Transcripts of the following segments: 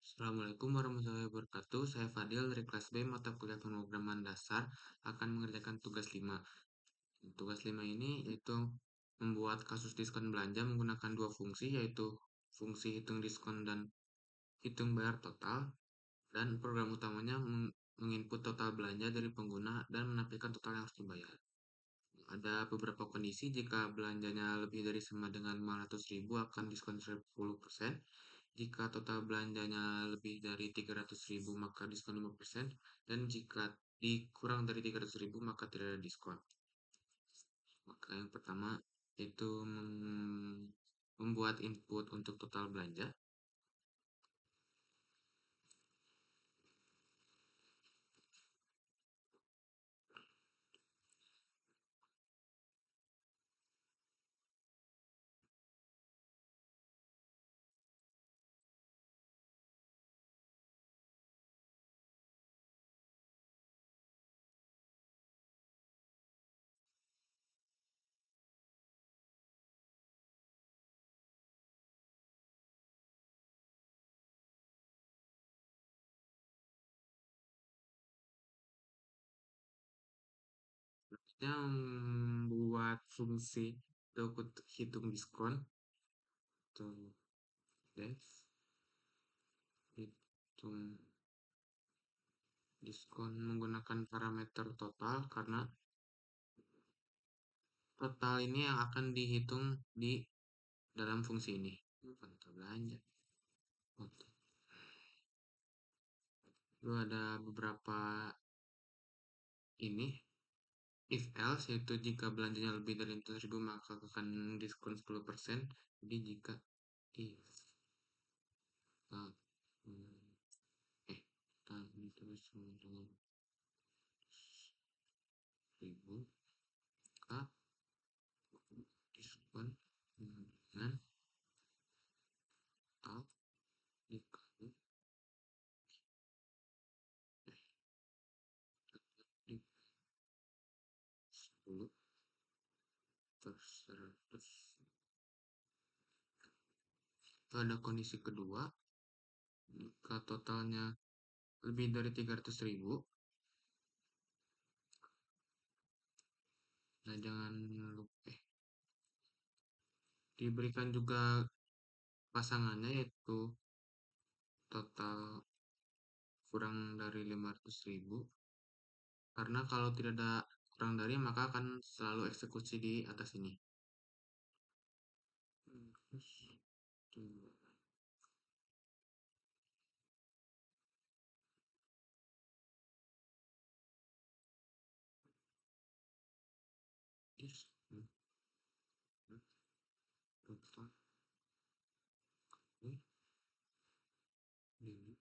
Assalamualaikum warahmatullahi wabarakatuh. Saya Fadil dari kelas B mata kuliah pemrograman dasar akan mengerjakan tugas 5. Tugas 5 ini yaitu membuat kasus diskon belanja menggunakan dua fungsi yaitu fungsi hitung diskon dan hitung bayar total, dan program utamanya menginput total belanja dari pengguna dan menampilkan total yang harus dibayar. Ada beberapa kondisi jika belanjanya lebih dari sama dengan 500.000 akan diskon 10%. Jika total belanjanya lebih dari 300.000 maka diskon 5%, dan jika dikurang dari 300.000 maka tidak ada diskon. Maka yang pertama itu membuat input untuk total belanja. Selanjutnya membuat fungsi untuk hitung diskon atau def hitung diskon menggunakan parameter total, karena total ini yang akan dihitung di dalam fungsi ini. Total belanja. Lalu ada beberapa ini if else, yaitu jika belanjanya lebih dari 100.000 maka akan diskon 10%. Jadi jika if eh tadi terus dengan 1.000 maka diskon dengan total dikali 10 per 100. Pada kondisi kedua, jika totalnya lebih dari 300.000, nah jangan lupa diberikan juga pasangannya yaitu total kurang dari 500.000, karena kalau tidak ada kurang dari maka akan selalu eksekusi di atas ini. Total ini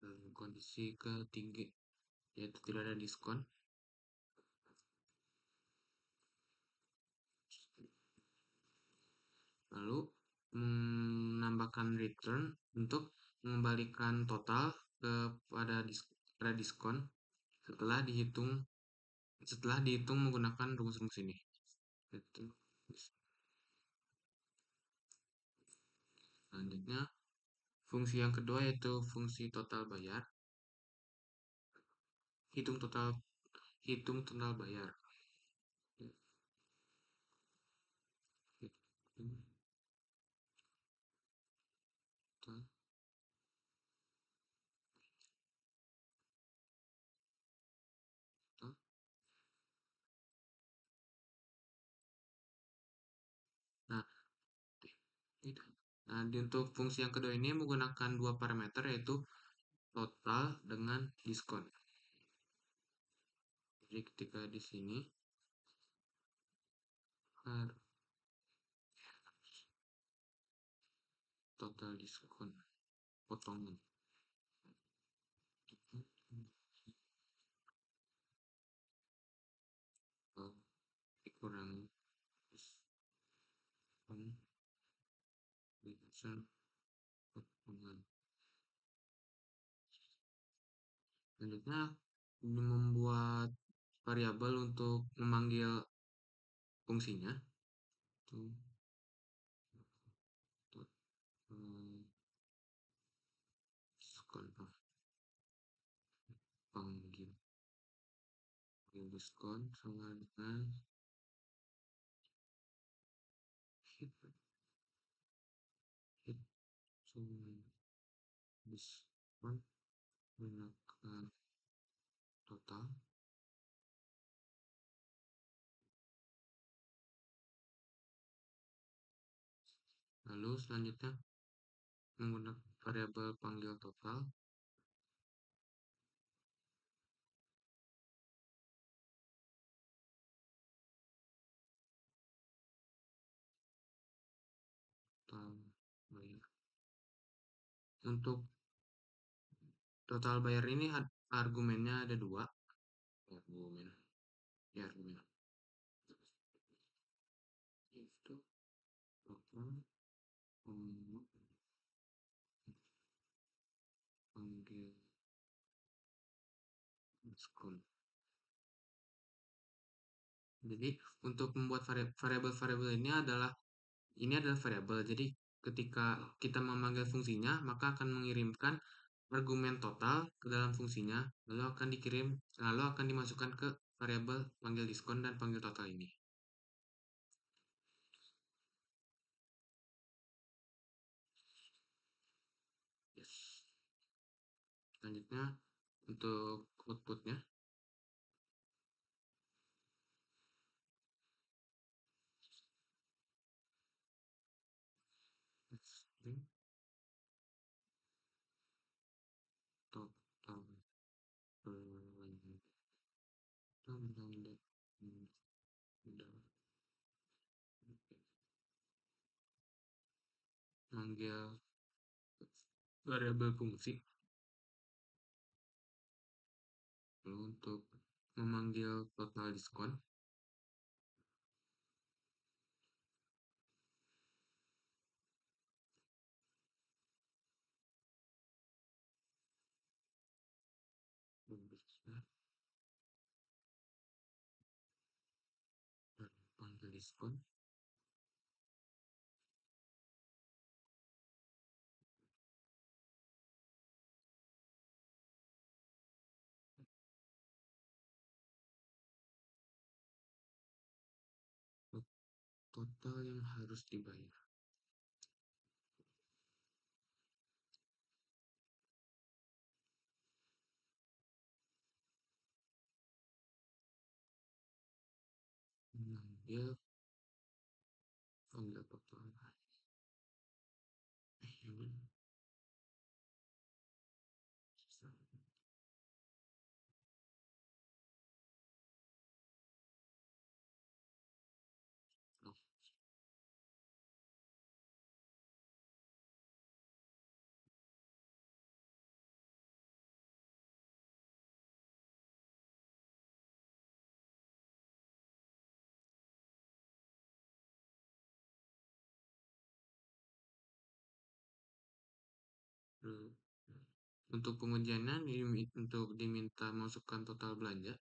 dalam kondisi ketiga yaitu tidak ada diskon. Lalu menambahkan return untuk mengembalikan total kepada diskon setelah dihitung menggunakan rumus-rumus ini. Selanjutnya fungsi yang kedua yaitu fungsi total bayar. Hitung total bayar. Nah, untuk fungsi yang kedua ini menggunakan dua parameter yaitu total dengan diskon. Jadi ketika di sini total diskon potongan dikurangi diskon potongan. Selanjutnya membuat variabel untuk memanggil fungsinya. itu total diskon panggil diskon sama dengan hit hitung diskon menggunakan total. Lalu selanjutnya menggunakan variabel panggil total. Total bayar. Untuk total bayar ini argumennya ada dua. Argumen. Ya, argumen. Itu total panggil diskon. Jadi untuk membuat variabel-variabel ini adalah variabel. Jadi ketika kita memanggil fungsinya, maka akan mengirimkan argumen total ke dalam fungsinya, lalu akan dimasukkan ke variabel panggil diskon dan panggil total ini. Yes. Selanjutnya untuk outputnya. String total manggil variabel fungsi. Lalu untuk memanggil total diskon, panggil diskon total yang harus dibayar. Mengambil panggil total. Untuk pengujiannya untuk diminta masukkan total belanja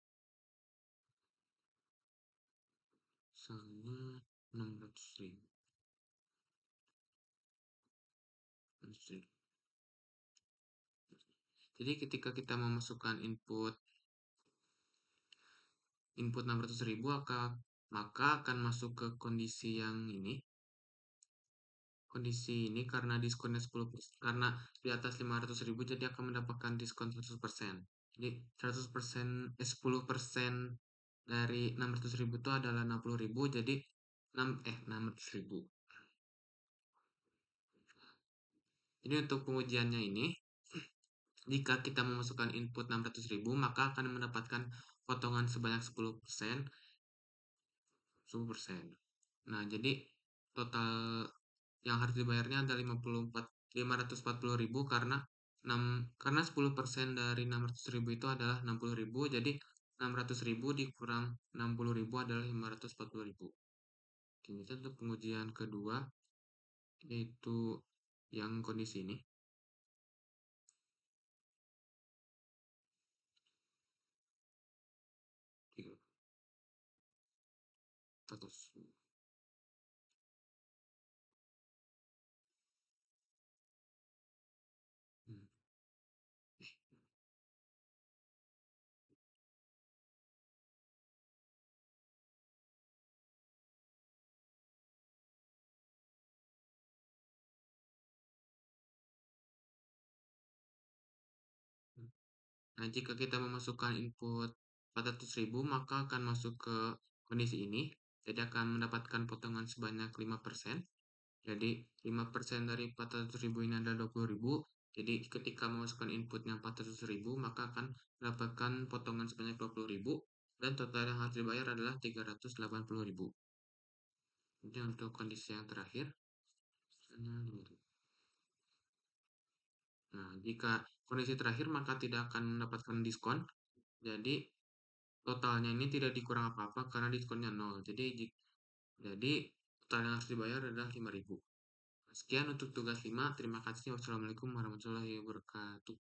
misalnya 600.000. Jadi ketika kita memasukkan input 600.000, maka akan masuk ke kondisi yang ini. Kondisi ini karena diskonnya 10%, karena di atas 500.000 jadi akan mendapatkan diskon 100%. Jadi 10% dari 600.000 itu adalah 60.000, jadi 600.000. Jadi untuk pengujiannya ini, jika kita memasukkan input 600.000, maka akan mendapatkan potongan sebanyak 10%. Nah, jadi total yang harus dibayarnya ada 540.000 karena 10% dari 600.000 itu adalah 60.000, jadi 600.000 dikurang 60.000 adalah 540.000. Kemudian untuk pengujian kedua, yaitu yang kondisi ini. Status. Nah, jika kita memasukkan input 400.000, maka akan masuk ke kondisi ini. Jadi akan mendapatkan potongan sebanyak 5%. Jadi 5% dari 400.000 ini adalah 20.000. Jadi ketika memasukkan inputnya 400.000, maka akan mendapatkan potongan sebanyak 20.000 dan total yang harus dibayar adalah 380.000. Jadi untuk kondisi yang terakhir. Nah, jika kondisi terakhir maka tidak akan mendapatkan diskon. Jadi totalnya ini tidak dikurang apa-apa karena diskonnya 0. Jadi total yang harus dibayar adalah 5.000. Sekian untuk tugas 5. Terima kasih. Wassalamualaikum warahmatullahi wabarakatuh.